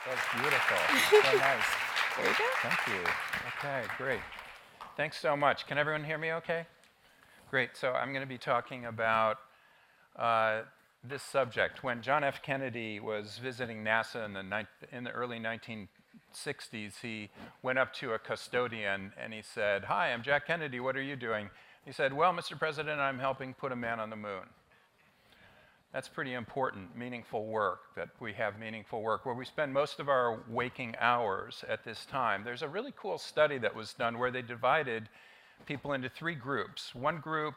That's beautiful. So nice. There you go. Thank you. Okay, great. Thanks so much. Can everyone hear me okay? Great. So I'm going to be talking about this subject. When John F. Kennedy was visiting NASA in the early 1960s, he went up to a custodian and he said, "Hi, I'm Jack Kennedy. What are you doing?" He said, "Well, Mr. President, I'm helping put a man on the moon." That's pretty important, meaningful work, that we have meaningful work, where we spend most of our waking hours at this time. There's a really cool study that was done where they divided people into three groups. One group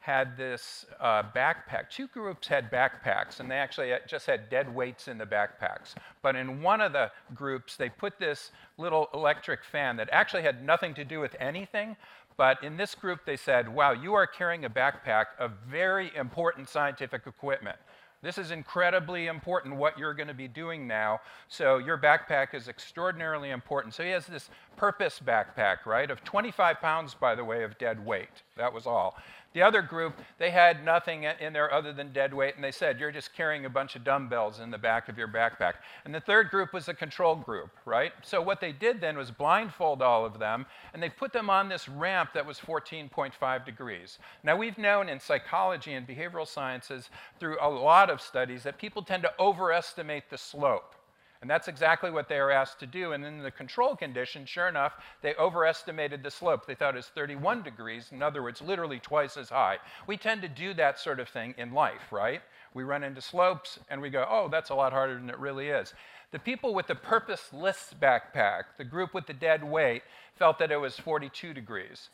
had this backpack. Two groups had backpacks, and they actually just had dead weights in the backpacks. But in one of the groups, they put this little electric fan that actually had nothing to do with anything. But in this group, they said, wow, you are carrying a backpack of very important scientific equipment. This is incredibly important what you're going to be doing now. So your backpack is extraordinarily important. So he has this purpose backpack, right, of 25 pounds, by the way, of dead weight. That was all. The other group, they had nothing in there other than dead weight, and they said, you're just carrying a bunch of dumbbells in the back of your backpack. And the third group was a control group, right? So what they did then was blindfold all of them, and they put them on this ramp that was 14.5 degrees. Now, we've known in psychology and behavioral sciences through a lot of studies that people tend to overestimate the slope. And that's exactly what they were asked to do. And in the control condition, sure enough, they overestimated the slope. They thought it was 31 degrees, in other words, literally twice as high. We tend to do that sort of thing in life, right? We run into slopes and we go, oh, that's a lot harder than it really is. The people with the purposeless backpack, the group with the dead weight, felt that it was 42 degrees.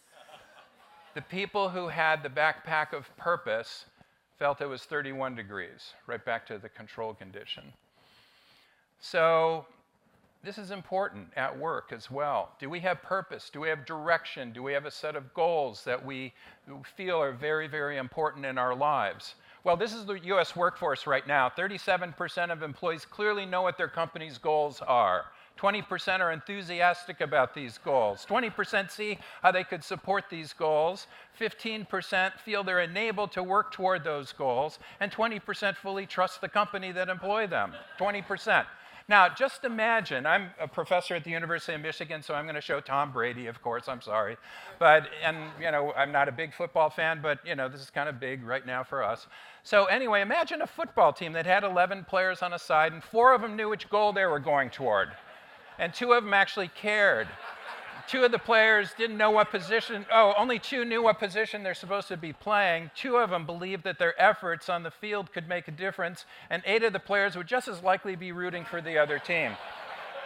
The people who had the backpack of purpose felt it was 31 degrees, right back to the control condition. So this is important at work as well. Do we have purpose? Do we have direction? Do we have a set of goals that we feel are very, very important in our lives? Well, this is the US workforce right now. 37% of employees clearly know what their company's goals are. 20% are enthusiastic about these goals. 20% see how they could support these goals. 15% feel they're enabled to work toward those goals. And 20% fully trust the company that employ them. 20%. Now, just imagine, I'm a professor at the University of Michigan, so I'm going to show Tom Brady, of course, I'm sorry. And I'm not a big football fan, but, this is kind of big right now for us. So anyway, imagine a football team that had 11 players on a side, and 4 of them knew which goal they were going toward. And 2 of them actually cared. 2 of the players didn't know what position, only 2 knew what position they're supposed to be playing. 2 of them believed that their efforts on the field could make a difference, and 8 of the players would just as likely be rooting for the other team.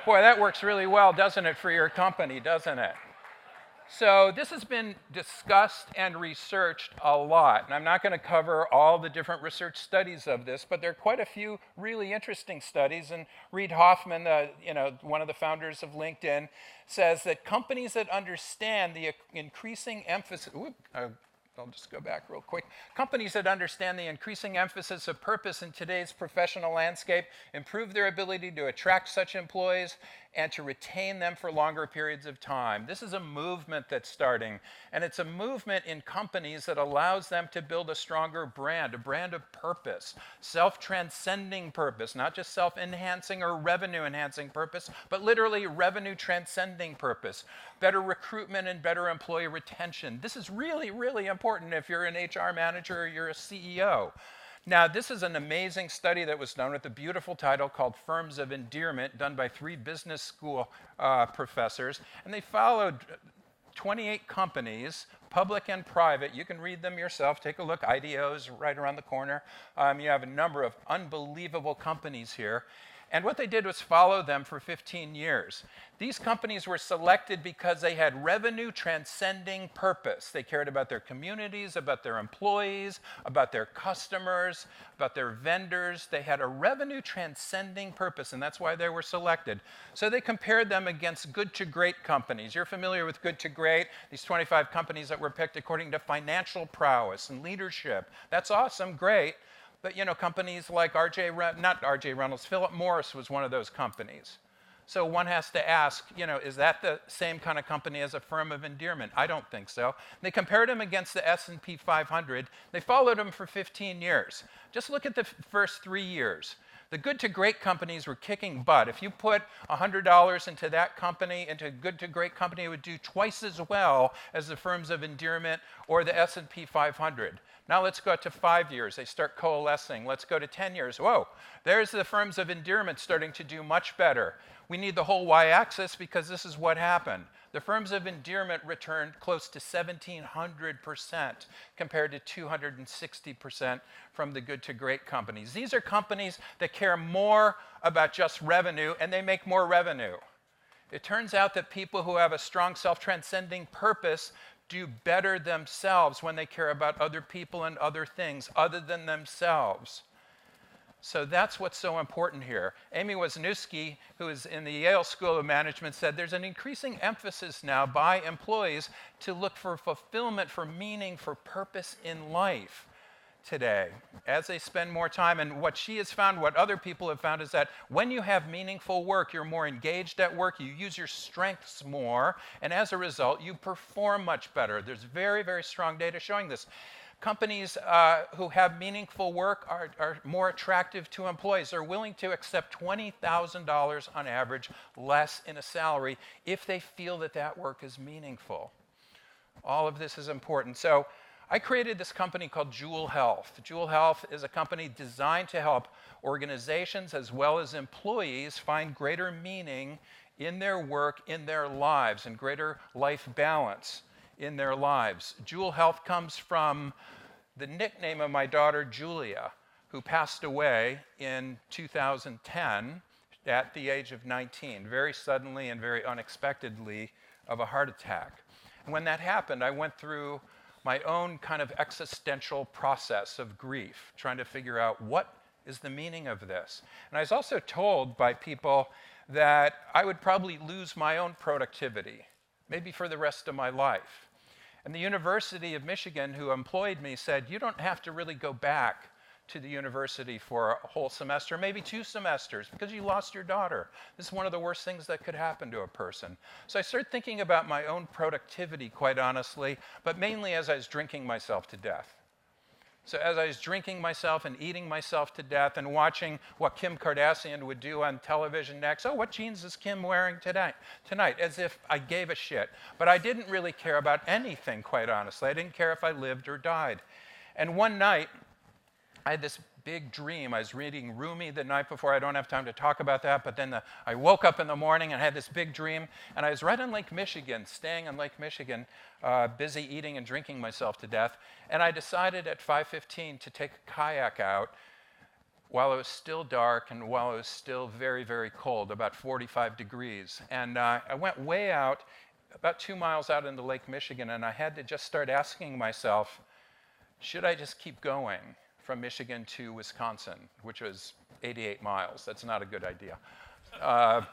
Boy, that works really well, doesn't it, for your company, doesn't it? So this has been discussed and researched a lot, and I'm not going to cover all the different research studies of this, but there are quite a few really interesting studies, and Reid Hoffman, one of the founders of LinkedIn, says that companies that understand the increasing emphasis, I'll just go back real quick. Companies that understand the increasing emphasis of purpose in today's professional landscape improve their ability to attract such employees and to retain them for longer periods of time. This is a movement that's starting, and it's a movement in companies that allows them to build a stronger brand, a brand of purpose, self-transcending purpose, not just self-enhancing or revenue-enhancing purpose, but literally revenue-transcending purpose, better recruitment and better employee retention. This is really, really important if you're an HR manager or you're a CEO. Now, this is an amazing study that was done with a beautiful title called Firms of Endearment, done by 3 business school professors. And they followed 28 companies, public and private. You can read them yourself. Take a look. IDEO's right around the corner. You have a number of unbelievable companies here. And what they did was follow them for 15 years. These companies were selected because they had revenue-transcending purpose. They cared about their communities, about their employees, about their customers, about their vendors. They had a revenue-transcending purpose, and that's why they were selected. So they compared them against good to great companies. You're familiar with good to great, these 25 companies that were picked according to financial prowess and leadership. That's awesome, great. But, companies like Philip Morris was one of those companies. So one has to ask, is that the same kind of company as a firm of endearment? I don't think so. They compared him against the S&P 500. They followed him for 15 years. Just look at the first 3 years. The good to great companies were kicking butt. If you put $100 into that company, into a good to great company, it would do twice as well as the firms of endearment or the S&P 500. Now let's go to 5 years. They start coalescing. Let's go to 10 years. Whoa, there's the firms of endearment starting to do much better. We need the whole y-axis because this is what happened. The firms of endearment returned close to 1,700% compared to 260% from the good to great companies. These are companies that care more about just revenue, and they make more revenue. It turns out that people who have a strong self-transcending purpose do better themselves when they care about other people and other things other than themselves. So that's what's so important here. Amy Wisniewski, who is in the Yale School of Management, said there's an increasing emphasis now by employees to look for fulfillment, for meaning, for purpose in life today as they spend more time. And what she has found, what other people have found, is that when you have meaningful work, you're more engaged at work, you use your strengths more, and as a result, you perform much better. There's very, very strong data showing this. Companies who have meaningful work are more attractive to employees. They're willing to accept $20,000 on average less in a salary if they feel that that work is meaningful. All of this is important. So I created this company called Jewel Health. Jewel Health is a company designed to help organizations as well as employees find greater meaning in their work, in their lives, and greater life balance in their lives. Jewel Health comes from the nickname of my daughter, Julia, who passed away in 2010 at the age of 19, very suddenly and very unexpectedly of a heart attack. And when that happened, I went through my own kind of existential process of grief, trying to figure out what is the meaning of this. And I was also told by people that I would probably lose my own productivity, maybe for the rest of my life. And the University of Michigan, who employed me, said, you don't have to really go back to the university for a whole semester, maybe 2 semesters, because you lost your daughter. This is one of the worst things that could happen to a person. So I started thinking about my own productivity, quite honestly, but mainly as I was drinking myself to death. So as I was drinking myself and eating myself to death and watching what Kim Kardashian would do on television next, oh, what jeans is Kim wearing tonight, as if I gave a shit. But I didn't really care about anything, quite honestly. I didn't care if I lived or died. And one night, I had this big dream. I was reading Rumi the night before. I don't have time to talk about that, but then I woke up in the morning and had this big dream, and I was right on Lake Michigan, staying on Lake Michigan, busy eating and drinking myself to death, and I decided at 5:15 to take a kayak out while it was still dark and while it was still very, very cold, about 45 degrees. And I went way out, about 2 miles out into Lake Michigan, and I had to just start asking myself, should I just keep going from Michigan to Wisconsin, which was 88 miles. That's not a good idea. But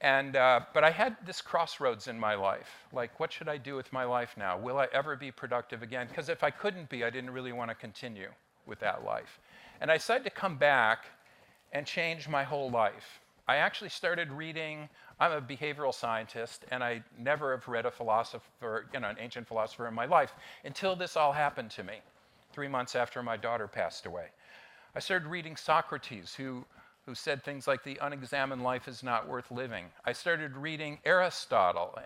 I had this crossroads in my life. Like, what should I do with my life now? Will I ever be productive again? Because if I couldn't be, I didn't really want to continue with that life. And I decided to come back and change my whole life. I actually started reading. I'm a behavioral scientist, and I never have read a philosopher, an ancient philosopher in my life until this all happened to me. 3 months after my daughter passed away. I started reading Socrates, who said things like the unexamined life is not worth living. I started reading Aristotle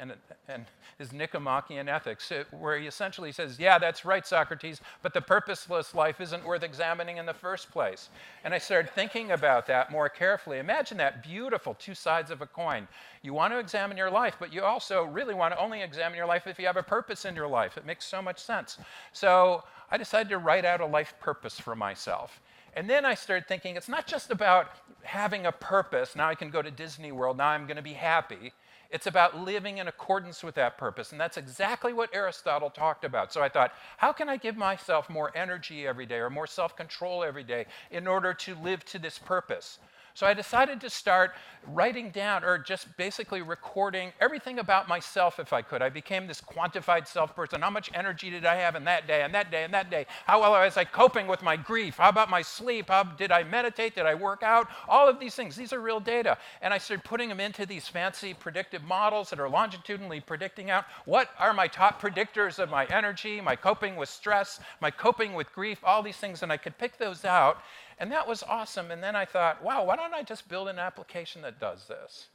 and his Nicomachean Ethics, where he essentially says, yeah, that's right, Socrates, but the purposeless life isn't worth examining in the first place. And I started thinking about that more carefully. Imagine that beautiful 2 sides of a coin. You want to examine your life, but you also really want to only examine your life if you have a purpose in your life. It makes so much sense. So I decided to write out a life purpose for myself. And then I started thinking, it's not just about having a purpose. Now I can go to Disney World. Now I'm going to be happy. It's about living in accordance with that purpose. And that's exactly what Aristotle talked about. So I thought, how can I give myself more energy every day or more self-control every day in order to live to this purpose? So I decided to start writing down, or just basically recording everything about myself if I could. I became this quantified self person. How much energy did I have in that day, and that day, and that day? How well was I coping with my grief? How about my sleep? How did I meditate? Did I work out? All of these things. These are real data. And I started putting them into these fancy predictive models that are longitudinally predicting out what are my top predictors of my energy, my coping with stress, my coping with grief, all these things. And I could pick those out. And that was awesome. And then I thought, wow, why don't I just build an application that does this?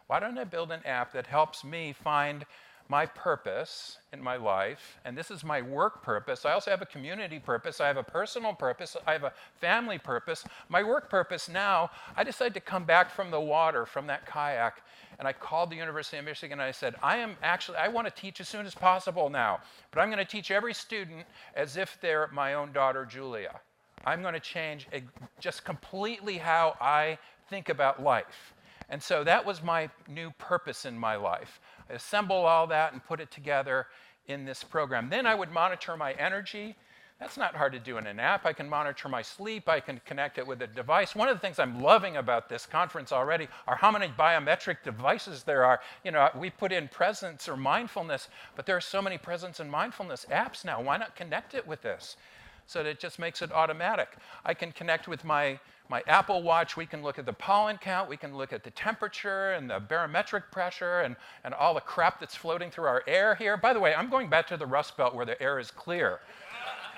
Why don't I build an app that helps me find my purpose in my life? And this is my work purpose. I also have a community purpose. I have a personal purpose. I have a family purpose. My work purpose now, I decided to come back from the water, from that kayak, and I called the University of Michigan and I said, I want to teach as soon as possible now, but I'm going to teach every student as if they're my own daughter, Julia. I'm going to change just completely how I think about life. And so that was my new purpose in my life. I assembled all that and put it together in this program. Then I would monitor my energy. That's not hard to do in an app. I can monitor my sleep. I can connect it with a device. One of the things I'm loving about this conference already are how many biometric devices there are. You know, we put in presence or mindfulness, but there are so many presence and mindfulness apps now. Why not connect it with this? So that it just makes it automatic. I can connect with my Apple Watch. We can look at the pollen count. We can look at the temperature and the barometric pressure and all the crap that's floating through our air here. By the way, I'm going back to the Rust Belt where the air is clear.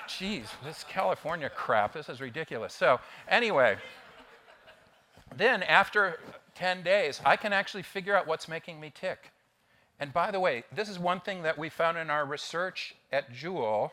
Geez, this California crap, this is ridiculous. So anyway, then after 10 days, I can actually figure out what's making me tick. And by the way, this is one thing that we found in our research at Jewel.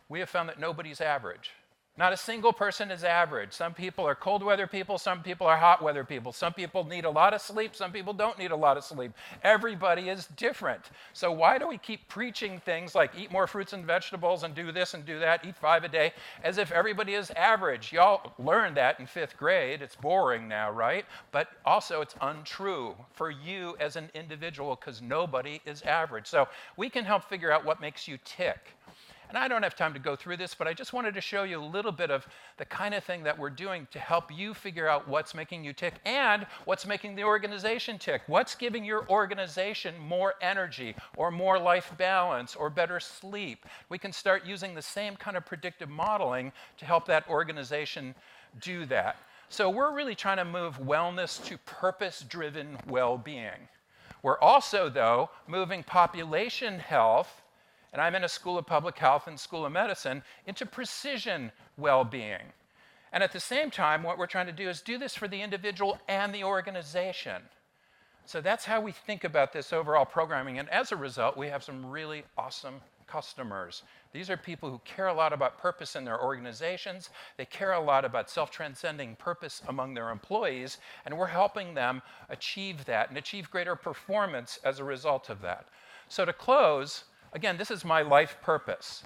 We have found that nobody's average. Not a single person is average. Some people are cold weather people, some people are hot weather people. Some people need a lot of sleep, some people don't need a lot of sleep. Everybody is different. So why do we keep preaching things like eat more fruits and vegetables and do this and do that, eat 5 a day, as if everybody is average? Y'all learned that in 5th grade. It's boring now, right? But also it's untrue for you as an individual because nobody is average. So we can help figure out what makes you tick. And I don't have time to go through this, but I just wanted to show you a little bit of the kind of thing that we're doing to help you figure out what's making you tick and what's making the organization tick. What's giving your organization more energy or more life balance or better sleep? We can start using the same kind of predictive modeling to help that organization do that. So we're really trying to move wellness to purpose-driven well-being. We're also, though, moving population health, and I'm in a school of public health and school of medicine, into precision well-being. And at the same time, what we're trying to do is do this for the individual and the organization. So that's how we think about this overall programming. And as a result, we have some really awesome customers. These are people who care a lot about purpose in their organizations. They care a lot about self-transcending purpose among their employees, and we're helping them achieve that and achieve greater performance as a result of that. So to close, again, this is my life purpose.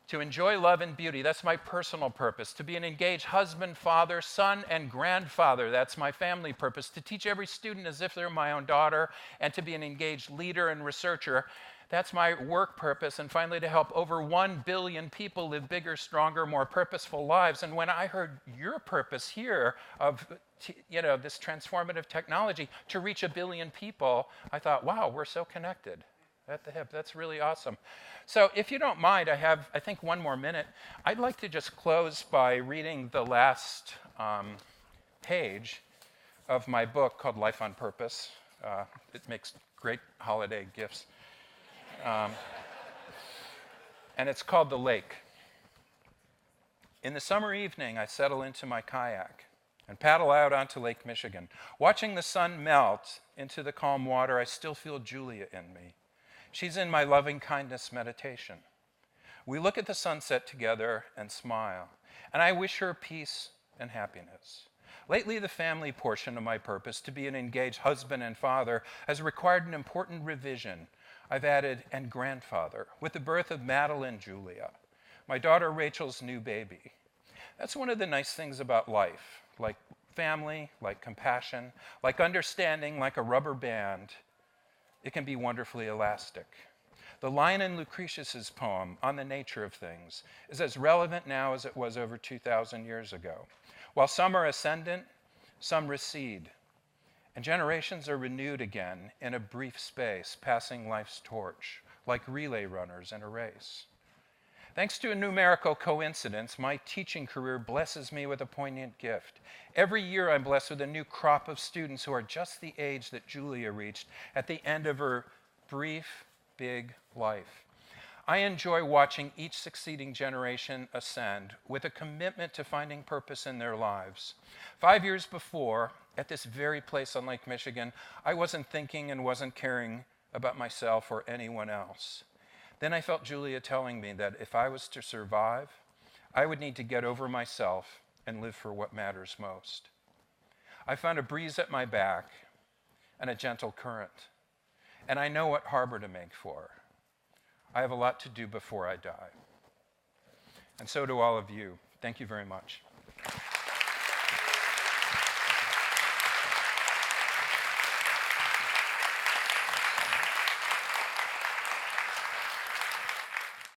To enjoy love and beauty, that's my personal purpose. To be an engaged husband, father, son, and grandfather, that's my family purpose. To teach every student as if they're my own daughter, and to be an engaged leader and researcher, that's my work purpose. And finally, to help over 1 billion people live bigger, stronger, more purposeful lives. And when I heard your purpose here of this transformative technology to reach 1 billion people, I thought, wow, we're so connected. At the hip. That's really awesome. So if you don't mind, I have, I think, 1 more minute. I'd like to just close by reading the last page of my book called Life on Purpose. It makes great holiday gifts. And it's called The Lake. In the summer evening, I settle into my kayak and paddle out onto Lake Michigan. Watching the sun melt into the calm water, I still feel Julia in me. She's in my loving kindness meditation. We look at the sunset together and smile, and I wish her peace and happiness. Lately, the family portion of my purpose, to be an engaged husband and father, has required an important revision. I've added, and grandfather, with the birth of Madeline Julia, my daughter Rachel's new baby. That's one of the nice things about life, like family, like compassion, like understanding, like a rubber band. It can be wonderfully elastic. The line in Lucretius's poem, On the Nature of Things, is as relevant now as it was over 2,000 years ago. While some are ascendant, some recede, and generations are renewed again in a brief space, passing life's torch, like relay runners in a race. Thanks to a numerical coincidence, my teaching career blesses me with a poignant gift. Every year I'm blessed with a new crop of students who are just the age that Julia reached at the end of her brief, big life. I enjoy watching each succeeding generation ascend with a commitment to finding purpose in their lives. 5 years before, at this very place on Lake Michigan, I wasn't thinking and wasn't caring about myself or anyone else. Then I felt Julia telling me that if I was to survive, I would need to get over myself and live for what matters most. I found a breeze at my back and a gentle current, and I know what harbor to make for. I have a lot to do before I die. And so do all of you. Thank you very much.